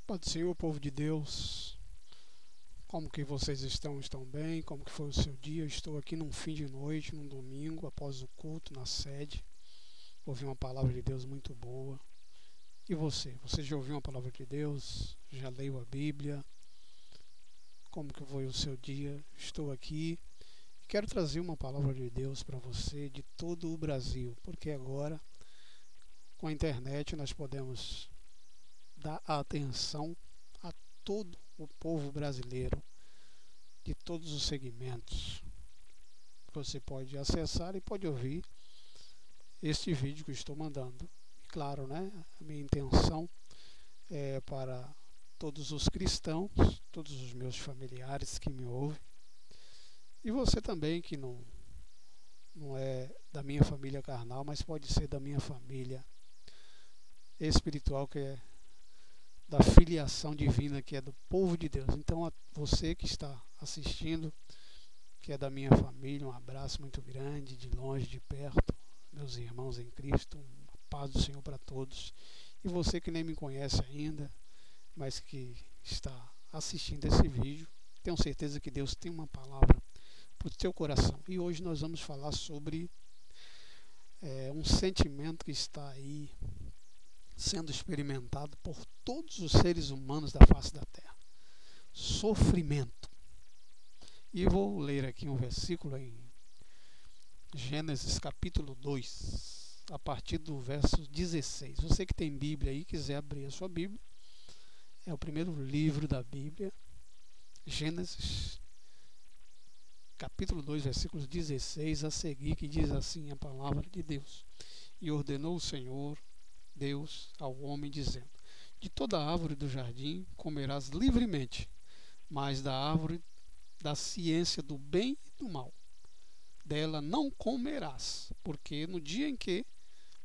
Pai do Senhor, povo de Deus, como que vocês estão? Estão bem? Como que foi o seu dia? Eu estou aqui num fim de noite, num domingo, após o culto na sede. Ouvi uma palavra de Deus muito boa. E você? Você já ouviu uma palavra de Deus? Já leu a Bíblia? Como que foi o seu dia? Estou aqui e quero trazer uma palavra de Deus para você de todo o Brasil, porque agora, com a internet, nós podemos dar atenção a todo o povo brasileiro, de todos os segmentos. Você pode acessar e pode ouvir este vídeo que eu estou mandando. E claro, né, a minha intenção é para todos os cristãos, todos os meus familiares que me ouvem, e você também que não é da minha família carnal, mas pode ser da minha família espiritual, que é da filiação divina, que é do povo de Deus. Então, você que está assistindo, que é da minha família, um abraço muito grande, de longe, de perto, meus irmãos em Cristo, uma paz do Senhor para todos. E você que nem me conhece ainda, mas que está assistindo esse vídeo, tenho certeza que Deus tem uma palavra para o teu coração. E hoje nós vamos falar sobre um sentimento que está aí sendo experimentado por todos os seres humanos da face da terra: sofrimento. E eu vou ler aqui um versículo em Gênesis capítulo 2, a partir do verso 16. Você que tem Bíblia aí, quiser abrir a sua Bíblia, é o primeiro livro da Bíblia, Gênesis capítulo 2, versículos 16 a seguir, que diz assim a palavra de Deus: E ordenou o Senhor Deus ao homem, dizendo: De toda árvore do jardim comerás livremente, mas da árvore da ciência do bem e do mal, dela não comerás, porque no dia em que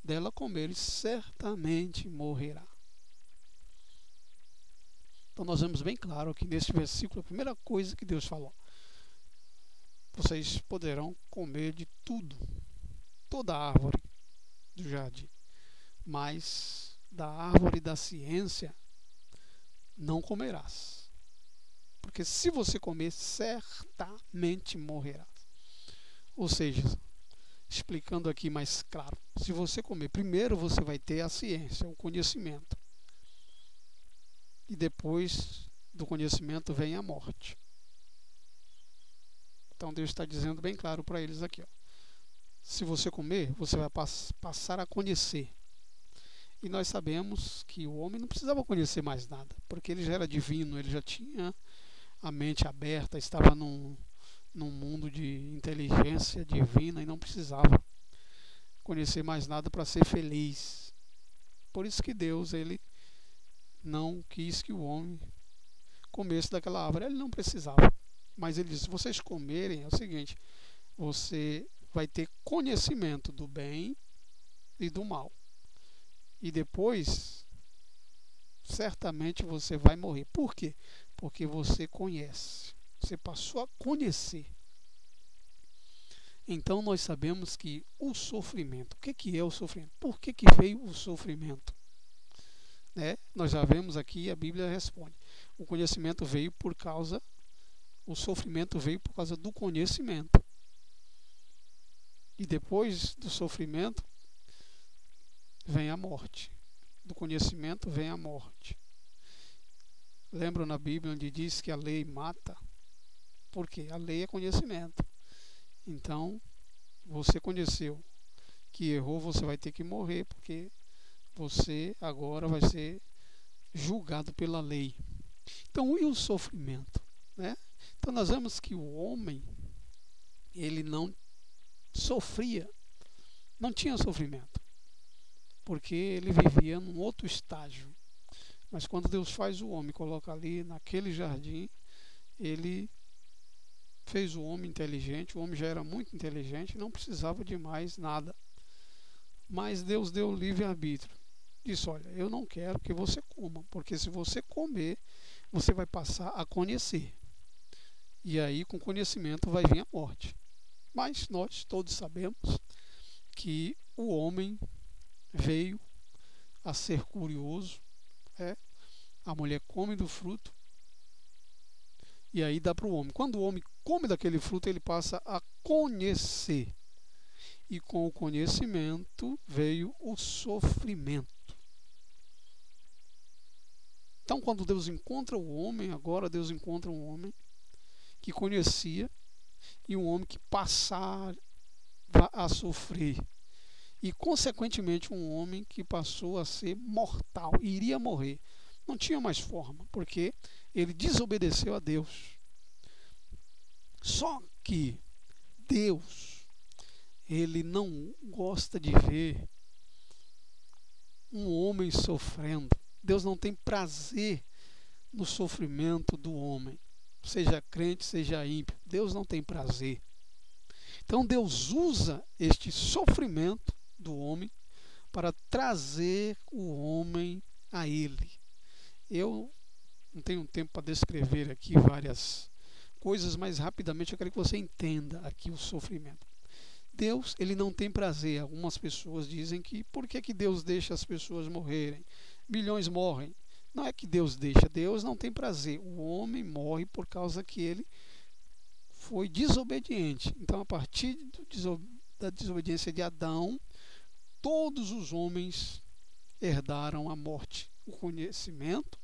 dela comeres, certamente morrerá. Então nós vemos bem claro aqui neste versículo, a primeira coisa que Deus falou: vocês poderão comer de tudo, toda árvore do jardim, mas da árvore da ciência não comerás, porque se você comer, certamente morrerás. Ou seja, explicando aqui mais claro, se você comer, primeiro você vai ter a ciência, o conhecimento, e depois do conhecimento vem a morte. Então Deus está dizendo bem claro para eles aqui, ó: se você comer, você vai passar a conhecer. E nós sabemos que o homem não precisava conhecer mais nada, porque ele já era divino, ele já tinha a mente aberta, estava num mundo de inteligência divina e não precisava conhecer mais nada para ser feliz. Por isso que Deus, ele não quis que o homem comesse daquela árvore. Ele não precisava, mas ele disse: se vocês comerem, é o seguinte, você vai ter conhecimento do bem e do mal, e depois certamente você vai morrer. Por quê? Porque você conhece, você passou a conhecer. Então nós sabemos que o sofrimento, o que é o sofrimento? Por que veio o sofrimento? Nós já vemos aqui, a Bíblia responde: o conhecimento veio por causa, o sofrimento veio por causa do conhecimento. E depois do sofrimento vem a morte. Do conhecimento vem a morte. Lembram na Bíblia onde diz que a lei mata? Por quê? A lei é conhecimento. Então, você conheceu que errou, você vai ter que morrer, porque você agora vai ser julgado pela lei. Então, e o sofrimento? Então, nós vemos que o homem, ele não sofria, não tinha sofrimento, porque ele vivia num outro estágio. Mas quando Deus faz o homem, coloca ali naquele jardim, ele fez o homem inteligente. O homem já era muito inteligente, não precisava de mais nada. Mas Deus deu livre-arbítrio. Disse: olha, eu não quero que você coma, porque se você comer, você vai passar a conhecer. E aí, com conhecimento, vai vir a morte. Mas nós todos sabemos que o homem veio a ser curioso, A mulher come do fruto e aí dá para o homem. Quando o homem come daquele fruto, ele passa a conhecer. E com o conhecimento veio o sofrimento. Então, quando Deus encontra o homem, agora Deus encontra um homem que conhecia e um homem que passava a sofrer. E, consequentemente, um homem que passou a ser mortal, iria morrer. Não tinha mais forma, porque ele desobedeceu a Deus. Só que Deus, ele não gosta de ver um homem sofrendo. Deus não tem prazer no sofrimento do homem, seja crente, seja ímpio. Deus não tem prazer. Então Deus usa este sofrimento do homem para trazer o homem a Ele. Eu não tenho tempo para descrever aqui várias coisas, mas rapidamente eu quero que você entenda aqui o sofrimento. Deus, ele não tem prazer. Algumas pessoas dizem que por que Deus deixa as pessoas morrerem? Milhões morrem. Não é que Deus deixa, Deus não tem prazer. O homem morre por causa que ele foi desobediente. Então, a partir da desobediência de Adão, todos os homens herdaram a morte, o conhecimento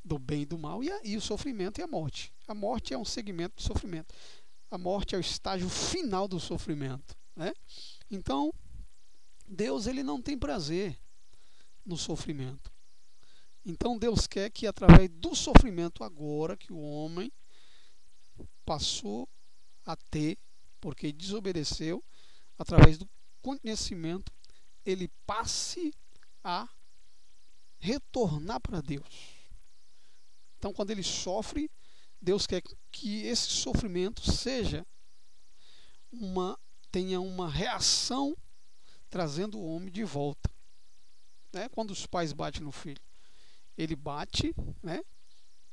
do bem e do mal e o sofrimento e a morte. A morte é um segmento de sofrimento. A morte é o estágio final do sofrimento, né? Então, Deus, ele não tem prazer no sofrimento. Então, Deus quer que através do sofrimento agora que o homem passou a ter, porque desobedeceu, através do conhecimento, ele passe a retornar para Deus. Então, quando ele sofre, Deus quer que esse sofrimento tenha uma reação trazendo o homem de volta. Né? Quando os pais batem no filho, ele bate, né,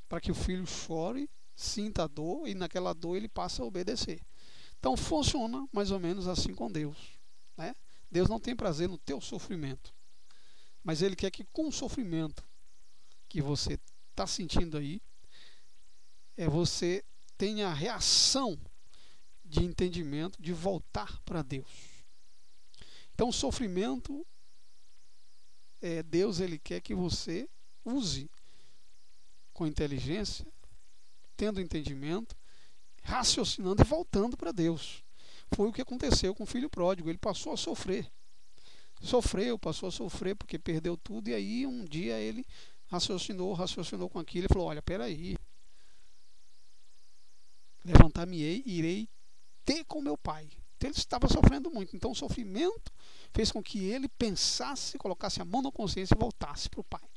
para que o filho chore, sinta a dor, e naquela dor ele passa a obedecer. Então funciona mais ou menos assim com Deus. Né? Deus não tem prazer no teu sofrimento, mas Ele quer que com o sofrimento que você está sentindo aí, você tenha a reação de entendimento, de voltar para Deus. Então o sofrimento, Deus, ele quer que você use com inteligência, tendo entendimento, raciocinando e voltando para Deus. Foi o que aconteceu com o filho pródigo. Ele passou a sofrer. Passou a sofrer porque perdeu tudo. E aí um dia ele raciocinou com aquilo e falou: olha, peraí, levantar-me-ei e irei ter com meu pai. Então ele estava sofrendo muito. Então o sofrimento fez com que ele pensasse, colocasse a mão na consciência e voltasse para o pai.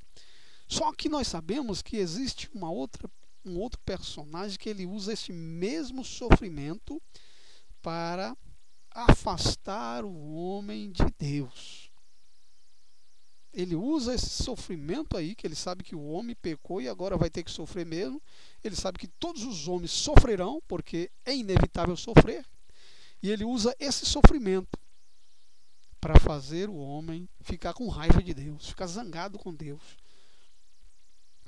Só que nós sabemos que existe um outro personagem que ele usa esse mesmo sofrimento para afastar o homem de Deus. Ele usa esse sofrimento aí, que ele sabe que o homem pecou e agora vai ter que sofrer mesmo. Ele sabe que todos os homens sofrerão, porque é inevitável sofrer. E ele usa esse sofrimento para fazer o homem ficar com raiva de Deus, ficar zangado com Deus,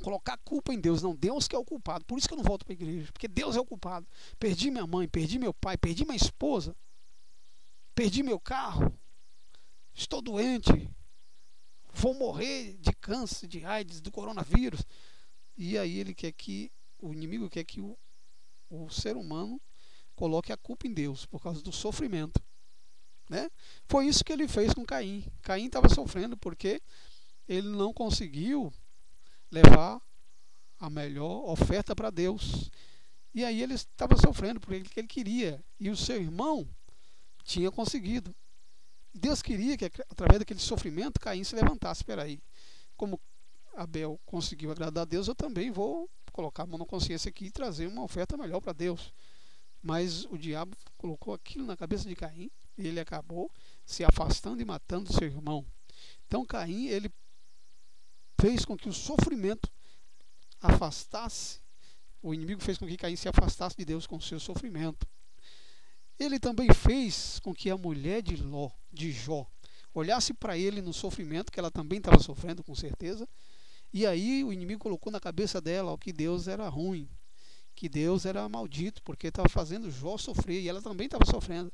colocar a culpa em Deus. Não, Deus que é o culpado, por isso que eu não volto para a igreja, porque Deus é o culpado. Perdi minha mãe, perdi meu pai, perdi minha esposa, perdi meu carro, estou doente, vou morrer de câncer, de AIDS, do coronavírus. E aí o inimigo quer que o ser humano coloque a culpa em Deus por causa do sofrimento. Né? Foi isso que ele fez com Caim. Caim estava sofrendo porque ele não conseguiu levar a melhor oferta para Deus. E aí ele estava sofrendo porque ele queria. E o seu irmão tinha conseguido. Deus queria que através daquele sofrimento Caim se levantasse. Espera aí, como Abel conseguiu agradar a Deus, eu também vou colocar a mão na consciência aqui e trazer uma oferta melhor para Deus. Mas o diabo colocou aquilo na cabeça de Caim e ele acabou se afastando e matando seu irmão. Então Caim, ele fez com que o sofrimento afastasse, o inimigo fez com que Caim se afastasse de Deus com o seu sofrimento. Ele também fez com que a mulher de Jó olhasse para ele no sofrimento, que ela também estava sofrendo com certeza, E aí o inimigo colocou na cabeça dela, ó, que Deus era ruim, que Deus era maldito, porque estava fazendo Jó sofrer, e ela também estava sofrendo.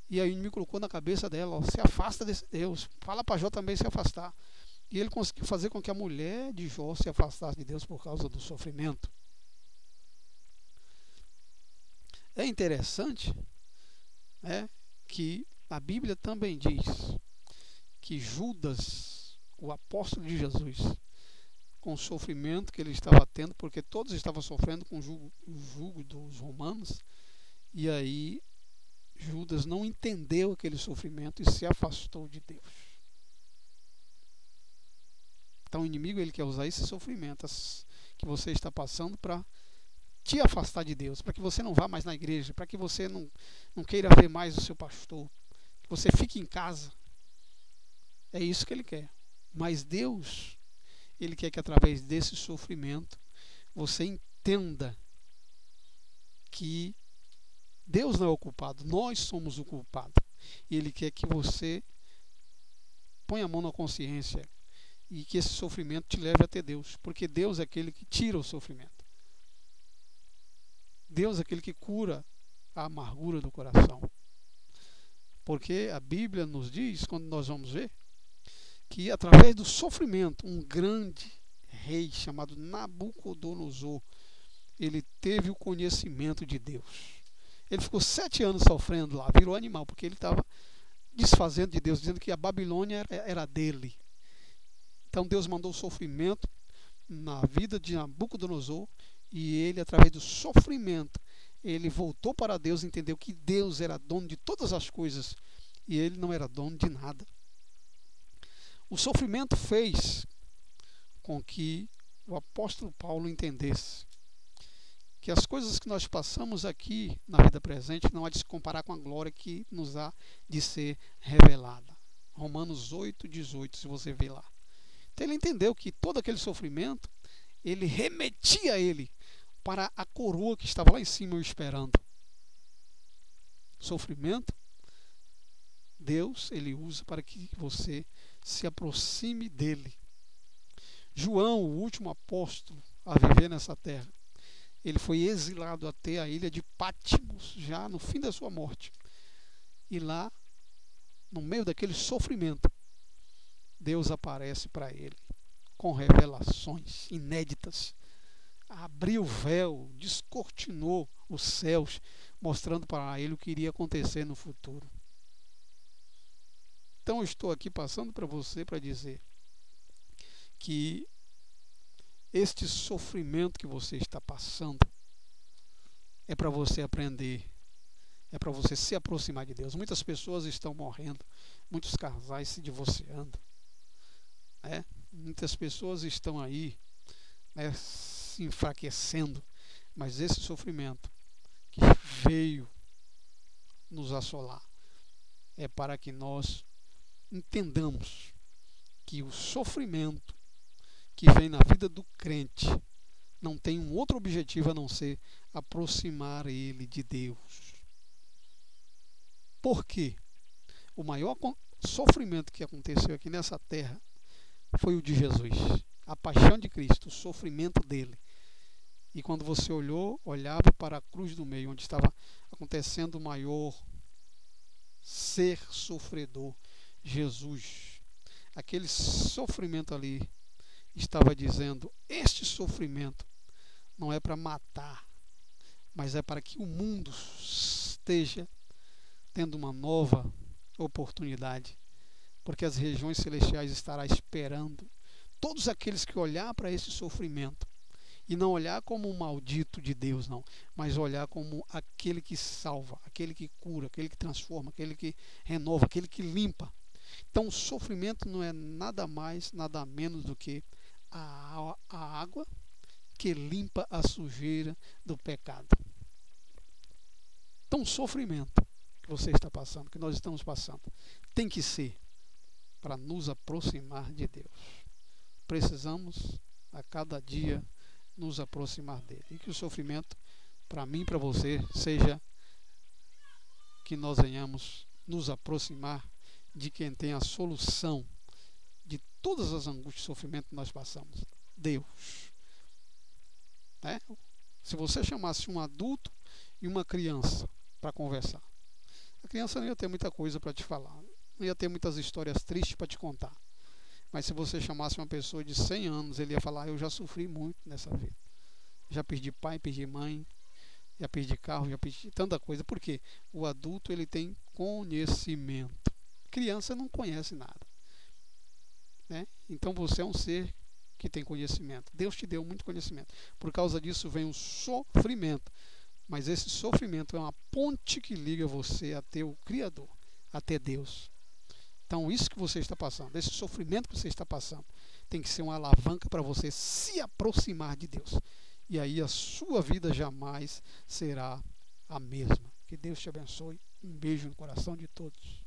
E aí o inimigo colocou na cabeça dela, ó, se afasta desse Deus, fala para Jó também se afastar. E ele conseguiu fazer com que a mulher de Jó se afastasse de Deus por causa do sofrimento. É interessante, né, que a Bíblia também diz que Judas, o apóstolo de Jesus, com o sofrimento que ele estava tendo, porque todos estavam sofrendo com o jugo dos romanos, e aí Judas não entendeu aquele sofrimento e se afastou de Deus. Então o inimigo, ele quer usar esse sofrimento que você está passando para te afastar de Deus, para que você não vá mais na igreja, para que você não queira ver mais o seu pastor, que você fique em casa. É isso que ele quer. Mas Deus, ele quer que através desse sofrimento você entenda que Deus não é o culpado, nós somos o culpado. E ele quer que você ponha a mão na consciência e que esse sofrimento te leve até Deus, porque Deus é aquele que tira o sofrimento. Deus é aquele que cura a amargura do coração. Porque a Bíblia nos diz, quando nós vamos ver, que através do sofrimento, um grande rei chamado Nabucodonosor, ele teve o conhecimento de Deus. Ele ficou 7 anos sofrendo lá, virou animal, porque ele estava desfazendo de Deus, dizendo que a Babilônia era dele. Então Deus mandou sofrimento na vida de Nabucodonosor, e ele, através do sofrimento, ele voltou para Deus, entendeu que Deus era dono de todas as coisas e ele não era dono de nada. O sofrimento fez com que o apóstolo Paulo entendesse que as coisas que nós passamos aqui na vida presente não há de se comparar com a glória que nos há de ser revelada. Romanos 8:18, se você ver lá. Então ele entendeu que todo aquele sofrimento, ele remetia ele para a coroa que estava lá em cima o esperando. Sofrimento, Deus, ele usa para que você se aproxime dele. João, o último apóstolo a viver nessa terra, ele foi exilado até a ilha de Patmos, já no fim da sua morte. E lá, no meio daquele sofrimento, Deus aparece para ele com revelações inéditas. Abriu o véu, descortinou os céus, mostrando para ele o que iria acontecer no futuro. Então eu estou aqui passando para você para dizer que este sofrimento que você está passando é para você aprender, é para você se aproximar de Deus. Muitas pessoas estão morrendo, muitos casais se divorciando, muitas pessoas estão aí, se enfraquecendo, mas esse sofrimento que veio nos assolar é para que nós entendamos que o sofrimento que vem na vida do crente não tem um outro objetivo a não ser aproximar ele de Deus. Por quê? O maior sofrimento que aconteceu aqui nessa terra foi o de Jesus, a paixão de Cristo, o sofrimento dele. E quando você olhava para a cruz do meio, onde estava acontecendo o maior ser sofredor, Jesus, aquele sofrimento ali estava dizendo: este sofrimento não é para matar, mas é para que o mundo esteja tendo uma nova oportunidade, porque as regiões celestiais estarão esperando todos aqueles que olhar para esse sofrimento e não olhar como um maldito de Deus, não, mas olhar como aquele que salva, aquele que cura, aquele que transforma, aquele que renova, aquele que limpa. Então o sofrimento não é nada mais, nada menos do que a água que limpa a sujeira do pecado. Então o sofrimento que você está passando, que nós estamos passando, tem que ser para nos aproximar de Deus. Precisamos a cada dia nos aproximar dele. E que o sofrimento, para mim e para você, seja que nós venhamos nos aproximar de quem tem a solução de todas as angústias e sofrimento que nós passamos. Deus. Né? Se você chamasse um adulto e uma criança para conversar, a criança não ia ter muita coisa para te falar, não ia ter muitas histórias tristes para te contar. Mas se você chamasse uma pessoa de 100 anos, ele ia falar: eu já sofri muito nessa vida. Já perdi pai, perdi mãe, já perdi carro, já perdi tanta coisa. Por quê? O adulto ele tem conhecimento. Criança não conhece nada. Né? Então você é um ser que tem conhecimento. Deus te deu muito conhecimento. Por causa disso vem o sofrimento. Mas esse sofrimento é uma ponte que liga você até o Criador, até Deus. Então isso que você está passando, esse sofrimento que você está passando, tem que ser uma alavanca para você se aproximar de Deus. E aí a sua vida jamais será a mesma. Que Deus te abençoe. Um beijo no coração de todos.